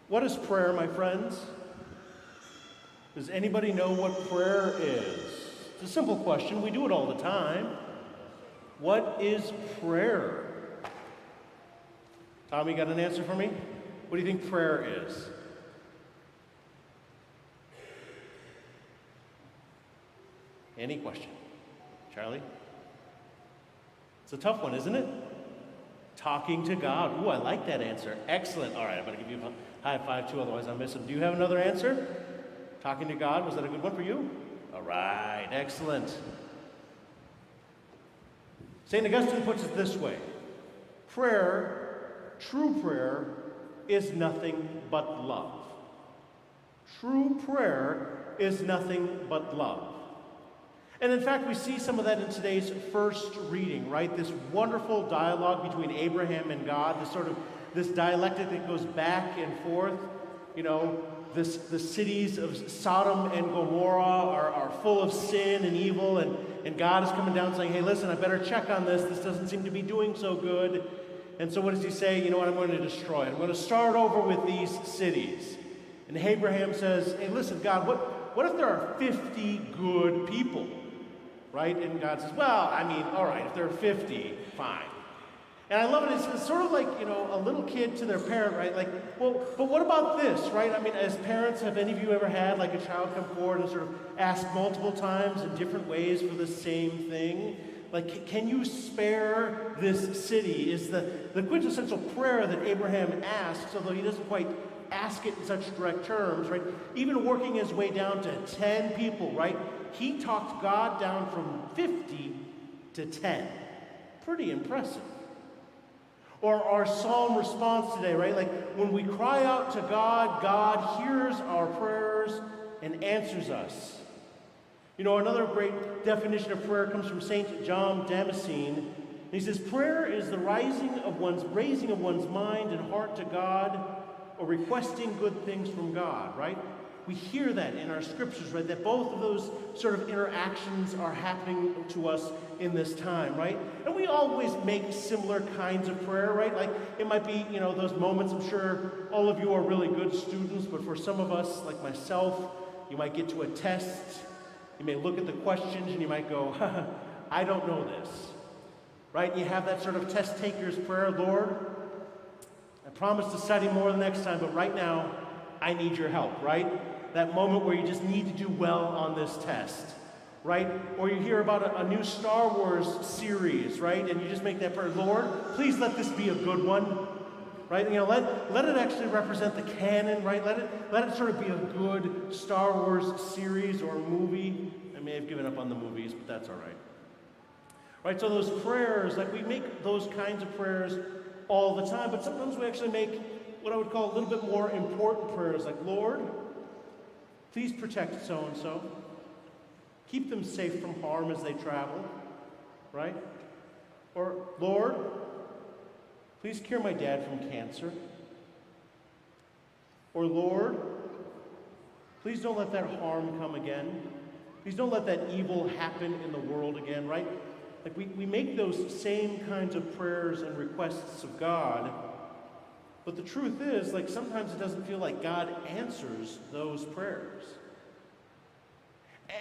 What is prayer, my friends? Does anybody know what prayer is? It's a simple question. We do it all the time. What is prayer? Tommy, got an answer for me? What do you think prayer is? Any question? Charlie? It's a tough one, isn't it? Talking to God. Ooh, I like that answer. Excellent. All right, I'm going to give you a high five too, otherwise I'll miss him. Do you have another answer? Talking to God, was that a good one for you? All right, excellent. St. Augustine puts it this way. Prayer, true prayer, is nothing but love. True prayer is nothing but love. And in fact, we see some of that in today's first reading, right? This wonderful dialogue between Abraham and God, this dialectic that goes back and forth. You know, the cities of Sodom and Gomorrah are full of sin and evil, and God is coming down saying, hey, listen, I better check on this. This doesn't seem to be doing so good. And so what does he say? You know what, I'm going to destroy it. I'm going to start over with these cities. And Abraham says, hey, listen, God, what if there are 50 good people? Right? And God says, well, I mean, all right, if there are 50, fine. And I love it. It's sort of like, you know, a little kid to their parent, right? Like, well, but what about this, right? I mean, as parents, have any of you ever had like a child come forward and sort of ask multiple times in different ways for the same thing? Like, can you spare this city? Is the quintessential prayer that Abraham asks, although he doesn't quite ask it in such direct terms, right? Even working his way down to 10 people, right? He talked God down from 50 to 10. Pretty impressive. Or our psalm response today, right? Like when we cry out to God, God hears our prayers and answers us. You know, another great definition of prayer comes from St. John Damascene. He says, prayer is the raising of one's mind and heart to God, or requesting good things from God, right? We hear that in our scriptures, right? That both of those sort of interactions are happening to us in this time, right? And we always make similar kinds of prayer, right? Like it might be, you know, those moments, I'm sure all of you are really good students, but for some of us, like myself, you might get to a test, you may look at the questions and you might go, I don't know this, right? You have that sort of test taker's prayer, Lord, I promise to study more the next time, but right now, I need your help, right? That moment where you just need to do well on this test, right? Or you hear about a new Star Wars series, right? And you just make that prayer, Lord, please let this be a good one, right? You know, let it actually represent the canon, right? Let it sort of be a good Star Wars series or movie. I may have given up on the movies, but that's all right. Right, so those prayers, like we make those kinds of prayers all the time, but sometimes we actually make what I would call a little bit more important prayers, like, Lord, please protect so-and-so. Keep them safe from harm as they travel, right? Or, Lord, please cure my dad from cancer. Or, Lord, please don't let that harm come again. Please don't let that evil happen in the world again, right? Like we make those same kinds of prayers and requests of God, but the truth is, like sometimes it doesn't feel like God answers those prayers.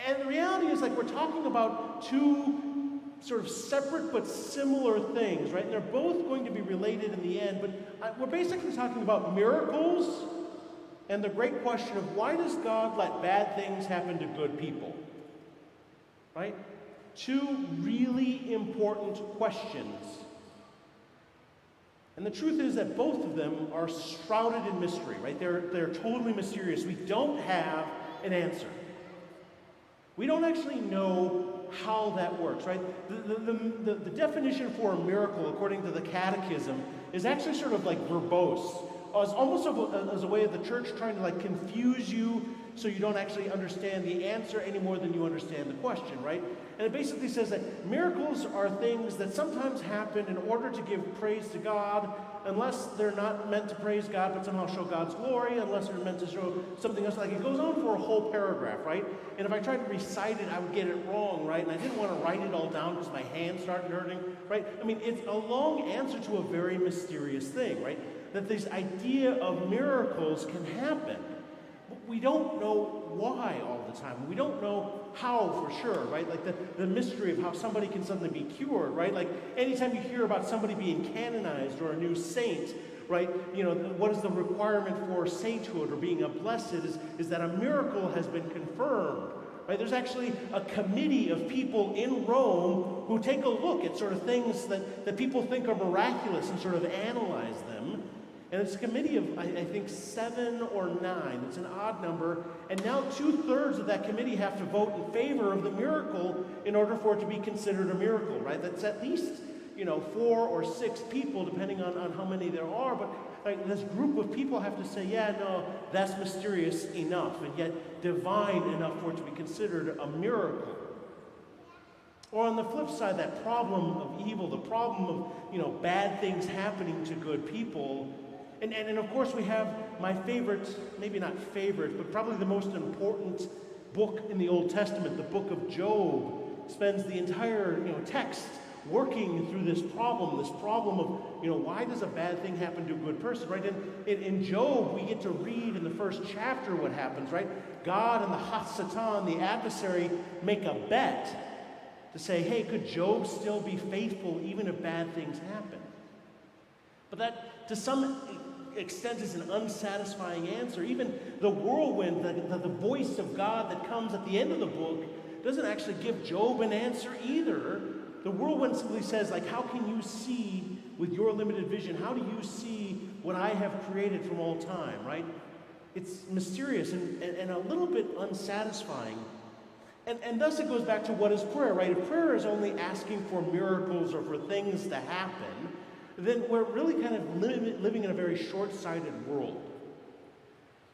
And the reality is, like we're talking about two sort of separate but similar things, right? And they're both going to be related in the end, but we're basically talking about miracles and the great question of why does God let bad things happen to good people, right? Two really important questions. And the truth is that both of them are shrouded in mystery, right? They're totally mysterious. We don't have an answer. We don't actually know how that works, right? The definition for a miracle, according to the Catechism, is actually sort of like verbose. It's almost as a way of the church trying to like confuse you so you don't actually understand the answer any more than you understand the question, right? And it basically says that miracles are things that sometimes happen in order to give praise to God, unless they're not meant to praise God but somehow show God's glory, unless they're meant to show something else. Like it goes on for a whole paragraph, right? And if I tried to recite it, I would get it wrong, right? And I didn't want to write it all down because my hands started hurting, right? I mean, it's a long answer to a very mysterious thing, right? that this idea of miracles can happen. But we don't know why all the time. We don't know how for sure, right? Like the mystery of how somebody can suddenly be cured, right? Like anytime you hear about somebody being canonized or a new saint, right? You know, what is the requirement for sainthood or being a blessed is that a miracle has been confirmed, right? There's actually a committee of people in Rome who take a look at sort of things that people think are miraculous and sort of analyze them. And it's a committee of, I think, 7 or 9. It's an odd number. And now 2/3 of that committee have to vote in favor of the miracle in order for it to be considered a miracle, right? That's at least, 4 or 6 people, depending on how many there are. But right, this group of people have to say, yeah, no, that's mysterious enough, and yet divine enough for it to be considered a miracle. Or on the flip side, that problem of evil, the problem of, bad things happening to good people. And of course we have my favorite, maybe not favorite, but probably the most important book in the Old Testament, the book of Job, spends the entire text working through this problem of, why does a bad thing happen to a good person, right? In Job, we get to read in the first chapter what happens, right? God and the Satan, the adversary, make a bet to say, hey, could Job still be faithful even if bad things happen? But that, to some extent, is an unsatisfying answer. Even the whirlwind, the voice of God that comes at the end of the book, doesn't actually give Job an answer either. The whirlwind simply says, like, how can you see with your limited vision? How do you see what I have created from all time, right? It's mysterious and a little bit unsatisfying. And thus it goes back to what is prayer, right? If prayer is only asking for miracles or for things to happen, then we're really kind of living in a very short-sighted world.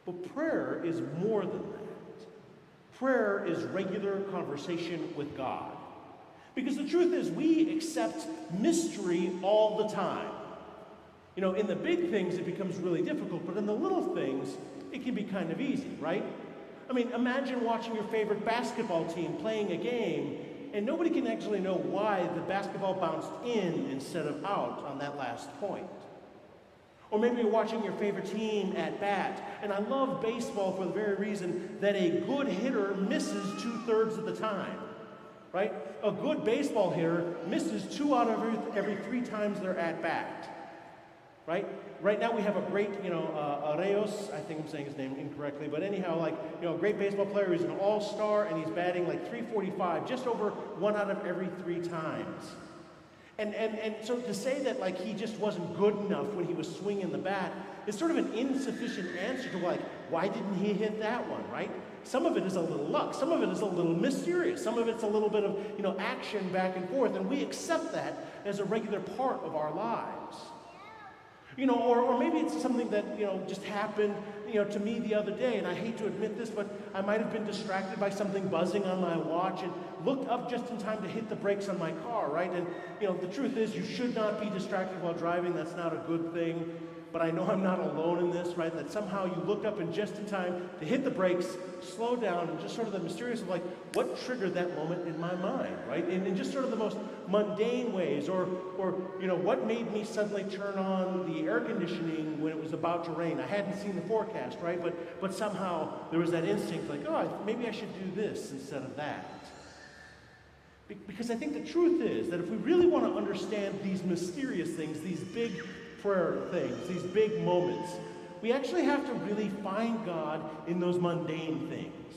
But prayer is more than that. Prayer is regular conversation with God. Because the truth is, we accept mystery all the time. In the big things, it becomes really difficult, but in the little things, it can be kind of easy, right? I mean, imagine watching your favorite basketball team playing a game, and nobody can actually know why the basketball bounced in instead of out on that last point. Or maybe you're watching your favorite team at bat, and I love baseball for the very reason that a good hitter misses 2/3 of the time, right? A good baseball hitter misses 2 out of every 3 times they're at bat, right? Right now we have a great, Arreos, I think I'm saying his name incorrectly, but anyhow, a great baseball player. He's an all-star, and he's batting like .345, just over 1 out of every 3 times. And so to say that, he just wasn't good enough when he was swinging the bat is sort of an insufficient answer to, why didn't he hit that one, right? Some of it is a little luck. Some of it is a little mysterious. Some of it's a little bit of, action back and forth, and we accept that as a regular part of our lives. Or maybe it's something that, just happened, to me the other day, and I hate to admit this, but I might have been distracted by something buzzing on my watch and looked up just in time to hit the brakes on my car, right? And, the truth is, you should not be distracted while driving. That's not a good thing. But I know I'm not alone in this, right? That somehow you looked up and just in time to hit the brakes, slow down, and just sort of the mysterious of what triggered that moment in my mind, right? In just sort of the most mundane ways, or what made me suddenly turn on the air conditioning when it was about to rain. I hadn't seen the forecast, right? But somehow there was that instinct maybe I should do this instead of that. Because I think the truth is that if we really want to understand these mysterious things, these big prayer things, these big moments, we actually have to really find God in those mundane things.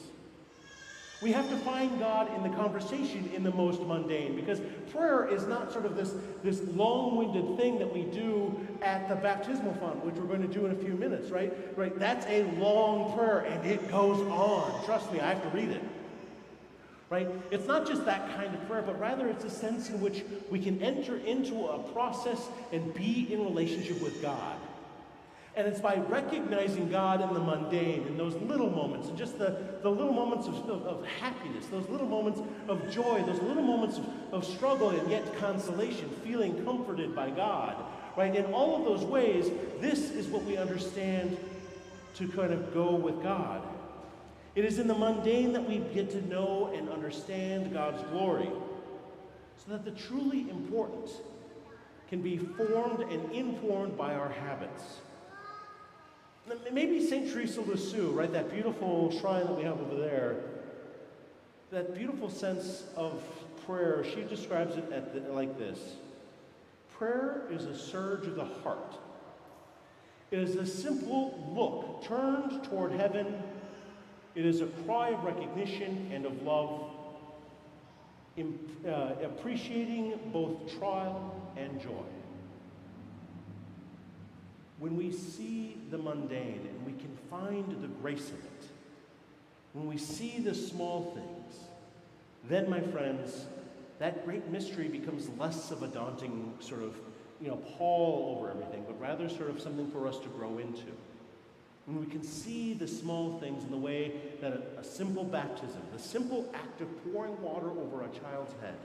We have to find God in the conversation in the most mundane, because prayer is not sort of this long-winded thing that we do at the baptismal font, which we're going to do in a few minutes, right? Right? That's a long prayer, and it goes on. Trust me, I have to read it. Right? It's not just that kind of prayer, but rather it's a sense in which we can enter into a process and be in relationship with God. And it's by recognizing God in the mundane, in those little moments, and just the little moments of happiness, those little moments of joy, those little moments of struggle and yet consolation, feeling comforted by God. Right? In all of those ways, this is what we understand to kind of go with God. It is in the mundane that we get to know and understand God's glory, so that the truly important can be formed and informed by our habits. Maybe St. Teresa of Lisieux, right, that beautiful shrine that we have over there, that beautiful sense of prayer, she describes it like this. Prayer is a surge of the heart. It is a simple look turned toward heaven. It is a cry of recognition and of love, appreciating both trial and joy. When we see the mundane and we can find the grace in it, when we see the small things, then, my friends, that great mystery becomes less of a daunting sort of, pall over everything, but rather sort of something for us to grow into. When we can see the small things in the way that a simple baptism, the simple act of pouring water over a child's head,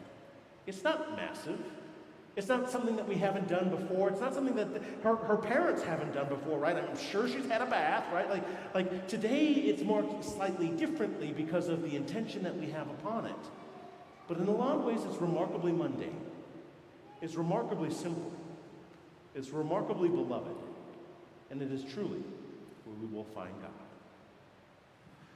it's not massive. It's not something that we haven't done before. It's not something that her parents haven't done before, right? I'm sure she's had a bath, right? Like today it's marked slightly differently because of the intention that we have upon it. But in a lot of ways it's remarkably mundane. It's remarkably simple. It's remarkably beloved. And it is truly where we will find God.